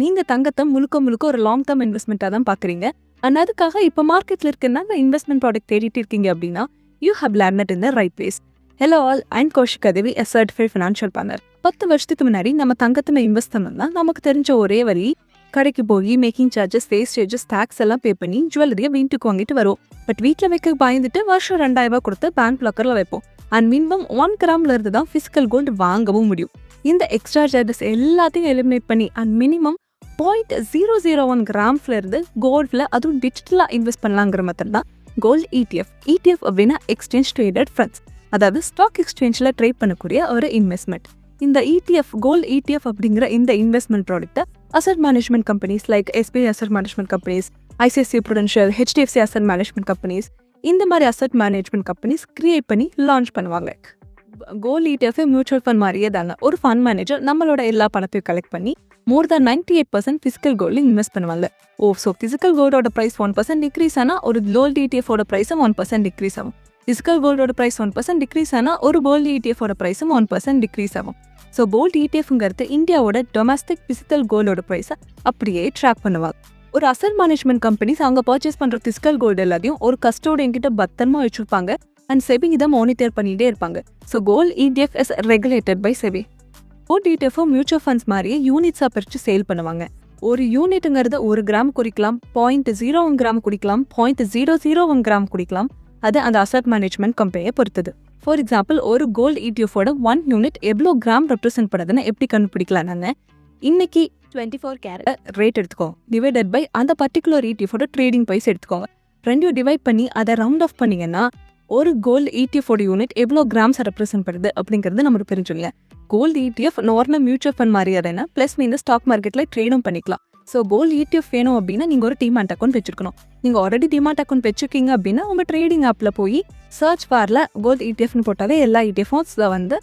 நீங்க தங்கத்தை முழுக்க முழுக்க ஒரு லாங் டர்ம் இன்வெஸ்ட்மெண்ட்டாக தான் பார்க்குறீங்க. அண்ட் அதுக்காக இப்போ மார்க்கெட்டில் இருக்கிற இன்வெஸ்ட்மெண்ட் ப்ராடக்ட் தேடிட்டு இருக்கீங்க அப்படின்னா you have learned in the right place. Hello all, I'm Kaushik Devi, a certified financial planner. 10 வருஷத்துக்கு முன்னாடி நம்ம தங்கத்தில் இன்வெஸ்ட் பண்ணோம்னா நமக்கு தெரிஞ்ச ஒரே வழி கடைக்கு போய் மேக்கிங் சார்ஜஸ், வேஸ்டேஜஸ், டேக்ஸ் எல்லாம் பே பண்ணி ஜுவல்லரியை வீட்டுக்கு வாங்கிட்டு வரும். பட் வீட்டில் வைக்க பயந்துட்டு வருஷம் 2000 ரூபாய் கொடுத்து பேங்க் லாக்கரில் வைப்போம். அண்ட் மினிமம் 1 கிராம்ல இருந்து தான் பிசிக்கல் கோல்டு வாங்கவும் முடியும். இந்த எக்ஸ்ட்ரா சார்ஜஸ் எல்லாத்தையும் எலிமினேட் பண்ணி அண்ட் மினிமம் 0.001 கிராம்ஸ்ல இருந்து கோல்ட்ல அதுவும் டிஜிட்டலாக இன்வெஸ்ட் பண்ணலாங்கிற மெத்தட் தான் கோல்ட் ETF. ETF அப்படின்னா எக்ஸ்சேஞ்ச் ட்ரேடட் ஃபண்ட்ஸ், அதாவது ஸ்டாக் எக்ஸ்சேஞ்சில் ட்ரேட் பண்ணக்கூடிய ஒரு இன்வெஸ்ட்மெண்ட். இந்த ETF, கோல்ட் ETF அப்படிங்கிற இந்த இன்வெஸ்ட்மெண்ட் ப்ராடக்ட்டை asset management companies like SBI asset management companies, ICICI Prudential, HDFC asset management companies, இந்த மாதிரி அசட் மேனேஜ்மெண்ட் கம்பெனிஸ் கிரியேட் பண்ணி லான்ச் பண்ணுவாங்க. கோல்ட் ETF மியூச்சுவல் ஃபண்ட் மாதிரியே தாங்க. ஒரு ஃபண்ட் மேனேஜர் நம்மளோட எல்லா பணத்தையும் கலெக்ட் பண்ணி மோர் தேன் 98% பிசிக்கல் கோல்டில் இன்வெஸ்ட் பண்ணுவாங்க. ஸோ பிசிக்கல் கோல்டோட ப்ரைஸ் 1% டிக்ரீஸ் ஆனால் ஒரு கோல்ட் ETF-ஓட ப்ரைஸும் 1% டிக்ரீஸ் ஆகும். பிசிக்கல் கோல்டோட ப்ரைஸ் 1% டிக்ரீஸ் ஆனால் ஒரு கோல்ட் ETF-ஓட ப்ரைஸும் 1% டிக்ரீஸ் ஆகும். ஸோ கோல்ட் ETF-ங்கிறது இந்தியாவோட டொமஸ்டிக் பிசிக்கல் கோல்டோட ப்ரைஸை அப்படியே ட்ராக் பண்ணுவாங்க. ஒரு அசட் மேனேஜ்மெண்ட் கம்பெனிஸ் அவங்க பர்ச்சேஸ் பண்ணுற பிசிக்கல் கோல்டு எல்லாத்தையும் ஒரு கஸ்டோடியன் கிட்ட பத்திரமா வச்சுருப்பாங்க. அண்ட் செபி இதை மானிட்டர் பண்ணிகிட்டே இருப்பாங்க. So gold ETF is regulated by SEBI. Gold ETF mutual funds மாதிரியே யூனிட்ஸாக பிரித்து சேல் பண்ணுவாங்க. ஒரு யூனிட்டுங்கிறது 1 கிராம் குறிக்கலாம், 0.01 கிராம் குடிக்கலாம், 0.001 கிராம் குடிக்கலாம். அது அந்த அசட் மேனேஜ்மெண்ட் கம்பெனியை பொறுத்தது. ஃபார் எக்ஸாம்பிள், ஒரு கோல்ட் ETF-ஓட 1 யூனிட் எவ்வளோ கிராம் ரெப்ரசென்ட் பண்ணுதுன்னு எப்படி கண்டுபிடிக்கலாம்? நாங்கள் இன்னைக்கு 24 கேரட் ரேட் எடுத்துக்கோங்க, டிவைடட் பை அந்த பர்டிகுலர் ETF-ஓட ட்ரேடிங் ப்ரைஸ் எடுத்துக்கோங்க. ரெண்டையும் டிவைட் பண்ணி அதை ரவுண்ட் ஆஃப் பண்ணிங்கன்னா ஒரு கோல்டு ETF-ஓட யூனிட் எவ்வளோ கிராம்ஸ் ரெப்ரசென்ட் பண்ணுது அப்படிங்கிறது நமக்கு தெரிஞ்சுங்க. Gold ETF normal mutual fund மாதிரி அதனா ப்ளஸ் மீன் ஸ்டாக் மார்க்கெட்டில் ட்ரேடும் பண்ணிக்கலாம். ஸோ கோல்டு ETF வேணும் அப்படின்னா நீங்கள் ஒரு டிமாட் அக்கௌண்ட் வச்சிருக்கணும். நீங்கள் ஆல்ரெடி டிமாட் அக்கௌண்ட் வச்சுருக்கீங்க அப்படின்னா உங்கள் ட்ரேடிங் ஆப்பில் போய் சர்ச் பாரில் கோல்டு ETFன்னு போட்டாலே எல்லா ETFs வந்து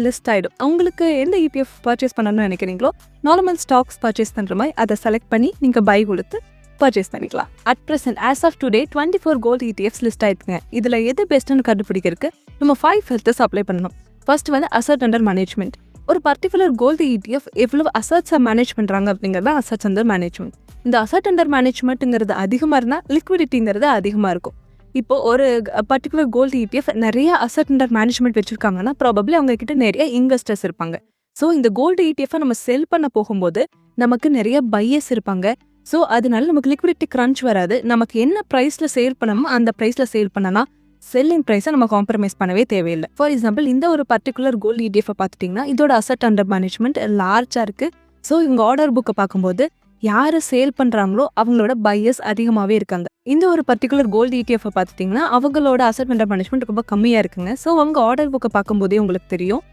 லிஸ்ட் ஆகிடும். உங்களுக்கு எந்த ETF பர்ச்சேஸ் பண்ணணும்னு நினைக்கிறீங்களோ நார்மல் ஸ்டாக்ஸ் பர்ச்சேஸ் பண்ணுற மாதிரி அதை செலக்ட் பண்ணி நீங்கள் பை கொடுத்து பர்ச்சேஸ் பண்ணிக்கலாம். At present as of today 24 gold ETFs list ஆயிருக்குங்க. இதில் எது பெஸ்ட்டுன்னு கண்டுபிடிக்கிறதுக்கு நம்ம 5 ஃபில்டர்ஸ் அப்ளை பண்ணணும். ஃபர்ஸ்ட் வந்து அசட் அண்டர் மேனேஜ்மெண்ட். ஒரு பர்டிகுலர் கோல்டு ETF எவ்வளவு அசட்ஸை மேனேஜ் பண்ணுறாங்க அப்படிங்கிறது அசட்ஸ் அண்டர் மேனேஜ்மெண்ட். இந்த அசட் அண்டர் மேனேஜ்மெண்ட்டுங்கிறது அதிகமாக இருந்தால் லிக்விடிட்டிங்கிறது அதிகமாக இருக்கும். இப்போ ஒரு பர்டிகுலர் கோல்டு ETF நிறைய அசட் அண்டர் மேனேஜ்மெண்ட் வச்சுருக்காங்கன்னா ப்ராபப்ளி அவங்க கிட்ட நிறைய இன்வெஸ்டர்ஸ் இருப்பாங்க. ஸோ இந்த கோல்டு ETF-ஐ நம்ம செல் பண்ண போகும்போது நமக்கு நிறைய பையர்ஸ் இருப்பாங்க. ஸோ அதனால நமக்கு லிக்விடிட்டி கிரன்ச் வராது. நமக்கு என்ன ப்ரைஸில் சேல் பண்ணணுமோ அந்த ப்ரைஸில் சேல் பண்ணனா செல்லிங் ப்ரைஸை நம்ம காம்ப்ரமைஸ் பண்ணவே தேவையில்லை. ஃபார் எக்ஸாம்பிள், இந்த ஒரு பர்டிகுலர் கோல்டு ETF-ஐ பார்த்துட்டிங்கன்னா இதோட அசட் அண்டர் மேனேஜ்மெண்ட் லார்ஜாக இருக்குது. ஸோ இவங்க ஆர்டர் புக்கை பார்க்கும்போது யார் சேல் பண்ணுறாங்களோ அவங்களோட பையர்ஸ் அதிகமாகவே இருக்காங்க. இந்த ஒரு பர்டிகுலர் கோல்டு ETF-ஐ பார்த்துட்டிங்கன்னா அவங்களோட அசட் அண்டர் மேனேஜ்மெண்ட் ரொம்ப கம்மியாக இருக்குங்க. ஸோ அவங்க ஆர்டர் புக்கை பார்க்கும்போதே உங்களுக்கு தெரியும்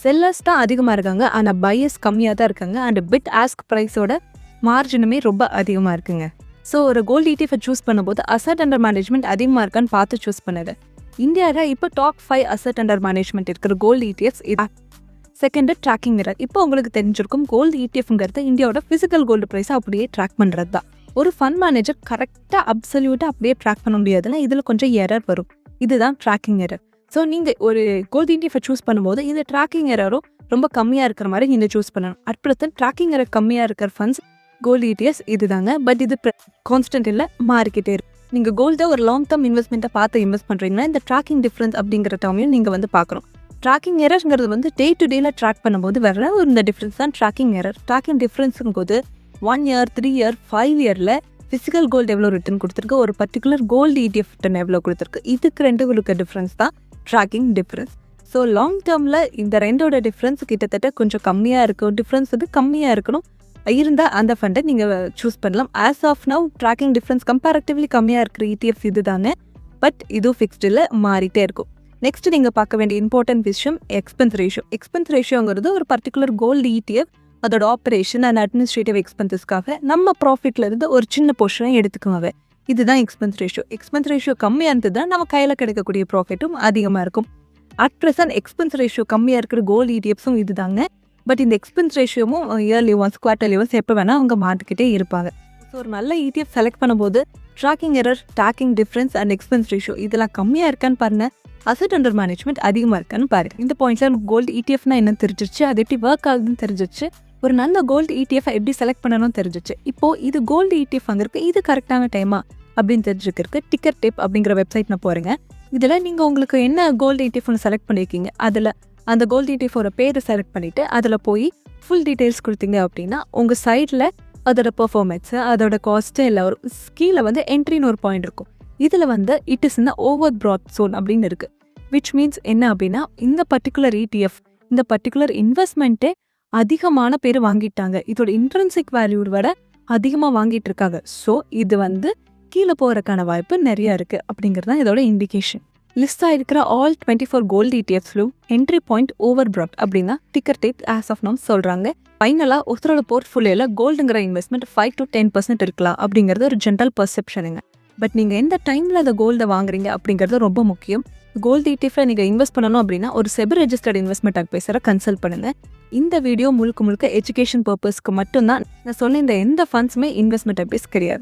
செல்லர்ஸ் தான் அதிகமாக இருக்காங்க, ஆனால் பையர்ஸ் கம்மியாக தான் இருக்காங்க. அண்ட் பிட் ஆஸ்க் ப்ரைஸோட மார்ஜினுமே ரொம்ப அதிகமாக இருக்குங்க. ஸோ ஒரு கோல்டு ETF-ஐ சூஸ் பண்ணும்போது அசட் அண்டர் மேனேஜ்மெண்ட் அதிகமாக இருக்கான்னு பார்த்து சூஸ் பண்ணுது. இந்தியாவில் இப்போ டாப் 5 அசட் அண்டர் மேனேஜ்மெண்ட் இருக்கிற கோல்டு ETFs இது. Second, tracking error. இப்போ உங்களுக்கு தெரிஞ்சிருக்கும் கோல்டு ETF-ங்கிறது இந்தியாவோட ஃபிசிக்கல் கோல்டு ப்ரைஸை அப்படியே ட்ராக் பண்ணுறது தான். ஒரு ஃபண்ட் மேனேஜர் கரெக்டாக அப்சல்யூட்டாக அப்படியே ட்ராக் பண்ண முடியாதுன்னா இதில் கொஞ்சம் எரர் வரும். இதுதான் ட்ராக்கிங் எரர். ஸோ நீங்கள் ஒரு கோல்டு ETF-ஐ சூஸ் பண்ணும்போது இந்த ட்ராக்கிங் எரரும் ரொம்ப கம்மியாக இருக்கிற மாதிரி நீங்கள் சூஸ் பண்ணணும். அட் ப்ரெசென்ட் ட்ராக்கிங் எரர் கம்மியாக இருக்கிற ஃபண்ட்ஸ் கோல்டு ETFs இதுதாங்க. பட் இது கான்ஸ்டன்ட் இல்லை, மாறிக்கிட்டே இருக்கும். நீங்கள் கோல்டை ஒரு லாங் டர்ம் இன்வெஸ்ட்மெண்ட்டை பார்த்து இன்வெஸ்ட் பண்ணுறீங்கன்னா இந்த ட்ராக்கிங் டிஃப்ரென்ஸ் அப்படிங்கிற டேர்மையும் நீங்கள் வந்து பார்க்கணும். ட்ராக்கிங் எரர்ங்கிறது வந்து டே டு டேல ட்ராக் பண்ணும்போது வர ஒரு இந்த டிஃப்ரென்ஸ் தான் ட்ராக்கிங் எரர். ட்ராக்கிங் டிஃப்ரென்ஸுங்கும் போது 1 இயர், 3 இயர், 5 இயரில் ஃபிசிக்கல் கோல்டு எவ்வளோ ரிட்டர்ன் கொடுத்துருக்கு, ஒரு பர்டிகுலர் கோல்டு ETF ரிட்டர்ன் எவ்வளோ கொடுத்துருக்கு, இதுக்கு ரெண்டுகளுக்கு டிஃப்ரென்ஸ் தான் ட்ராக்கிங் டிஃப்ரென்ஸ். ஸோ லாங் டேர்மில் இந்த ரெண்டோட டிஃப்ரென்ஸ் கிட்டத்தட்ட கொஞ்சம் கம்மியாக இருக்கும். டிஃப்ரென்ஸ் வந்து கம்மியாக இருக்கணும் இருந்தால் அந்த ஃபண்டை நீங்கள் சூஸ் பண்ணலாம். As of now tracking difference comparatively கம்மியாக இருக்கிற ETFs இது தானே. பட் இதுவும் ஃபிக்ஸ்டில் மாறிட்டே இருக்கும். நெக்ஸ்ட் நீங்கள் பார்க்க வேண்டிய இம்பார்ட்டன்ட் விஷயம் எக்ஸ்பென்ஸ் ரேஷியோ. எக்ஸ்பென்ஸ் ரேஷியோங்கிறது ஒரு பர்டிகுலர் கோல்டு ETF அதோட ஆப்ரேஷன் அண்ட் அட்மினிஸ்ட்ரேட்டிவ் எக்ஸ்பென்சஸ்க்காக நம்ம ப்ராஃபிட்ல இருந்து ஒரு சின்ன போர்ஷனை எடுத்துக்குவாங்க. இதுதான் எக்ஸ்பென்ஸ் ரேஷியோ. எக்ஸ்பென்ஸ் ரேஷியோ கம்மியாக இருந்தது தான் நம்ம கையில் கிடைக்கக்கூடிய ப்ராஃபிட்டும் அதிகமாக இருக்கும். அட் ப்ரெசன்ட் எக்ஸ்பென்ஸ் ரேஷியோ கம்மியாக இருக்கிற கோல்டு ETFஸும் இது தாங்க. பட் இந்த எக்ஸ்பென்ஸ் ரேஷியோவும் இயர்லி ஒன்ஸ், குவார்டர்லி ஒன்ஸ் எப்போ வேணால் அவங்க மாற்றிக்கிட்டே இருப்பாங்க. ஸோ ஒரு நல்ல ETF செலக்ட் பண்ணும்போது tracking error, tracking difference and expense ratio இதெல்லாம் கம்மியாக இருக்கான்னு பாருங்க. அசட் அண்டர் மேனேஜ்மெண்ட் அதிகமாக இருக்கான்னு பாருங்க. இந்த பாயிண்ட்ல கோல்டு ETF-னா என்ன தெரிஞ்சிருச்சு, அது எப்படி ஒர்க் ஆகுதுன்னு தெரிஞ்சிருச்சு. ஒரு நல்ல கோல்டு ETF எப்படி செலக்ட் பண்ணணும்னு தெரிஞ்சிச்சு. இப்போ இது கோல்டு ETF வாங்குறதுக்கு இது கரெக்டான டைமா அப்படின்னு தெரிஞ்சுக்கிறதுக்கு டிக்கர் டிப் அப்படிங்கிற வெப்சைட் நான் போகிறேங்க. இதில் நீங்கள் உங்களுக்கு என்ன கோல்டு ETF ஒன்று செலக்ட் பண்ணியிருக்கீங்க, அதில் அந்த கோல்டு ETF பேரை செலக்ட் பண்ணிவிட்டு அதில் போய் ஃபுல் டீட்டெயில்ஸ் கொடுத்தீங்க அப்படின்னா உங்கள் சைடில் அதோட பெர்ஃபார்மன்ஸு, அதோட காஸ்ட்டு இல்லை ஒரு கீழே என்ட்ரின்னு ஒரு பாயிண்ட் இருக்கும். இதில் இட் இஸ் இந்த ஓவர் ப்ராட் zone அப்படின்னு இருக்குது. விச் மீன்ஸ் என்ன அப்படின்னா இந்த பர்டிகுலர் ETF, இந்த பர்டிகுலர் இன்வெஸ்ட்மெண்ட்டே அதிகமான பேர் வாங்கிட்டாங்க. இதோட இன்ட்ரென்சிக் வேல்யூ விட அதிகமாக வாங்கிட்டு இருக்காங்க. ஸோ இது கீழே போகிறதுக்கான வாய்ப்பு நிறையா இருக்குது அப்படிங்கிறது தான் இதோட இண்டிகேஷன். லிஸ்ட் ஆகிருக்கிற ஆல் 24 கோல்டு ETFஸ்லும் என்ட்ரி பாயிண்ட் ஓவர் ப்ராட் அப்படின்னா ticker tape as of now சொல்கிறாங்க. ஃபைனலாக ஒருத்தரோட போர்ட்ஃபோலியோவில் கோல்டுங்கிற இன்வெஸ்ட்மெண்ட் 5 to 10% இருக்கலாம் அப்படிங்கிறது ஒரு ஜென்ரல் பர்செப்ஷனுங்க. பட் நீங்கள் எந்த டைமில் அந்த கோல்டை வாங்குறீங்க அப்படிங்கிறது ரொம்ப முக்கியம். கோல்டு ETFல நீங்கள் இன்வெஸ்ட் பண்ணணும் அப்படின்னா ஒரு செபி ரெஜிஸ்டர்ட் இன்வெஸ்ட்மெண்ட் அட்வைசரை கன்சல்ட் பண்ணுங்கள். இந்த வீடியோ முழுக்க எஜுகேஷன் பர்பஸ்க்கு மட்டும்தான். நான் சொன்ன இந்த எந்த ஃபண்ட்ஸுமே இன்வெஸ்ட்மெண்ட் அட்வைஸ் கிடையாது.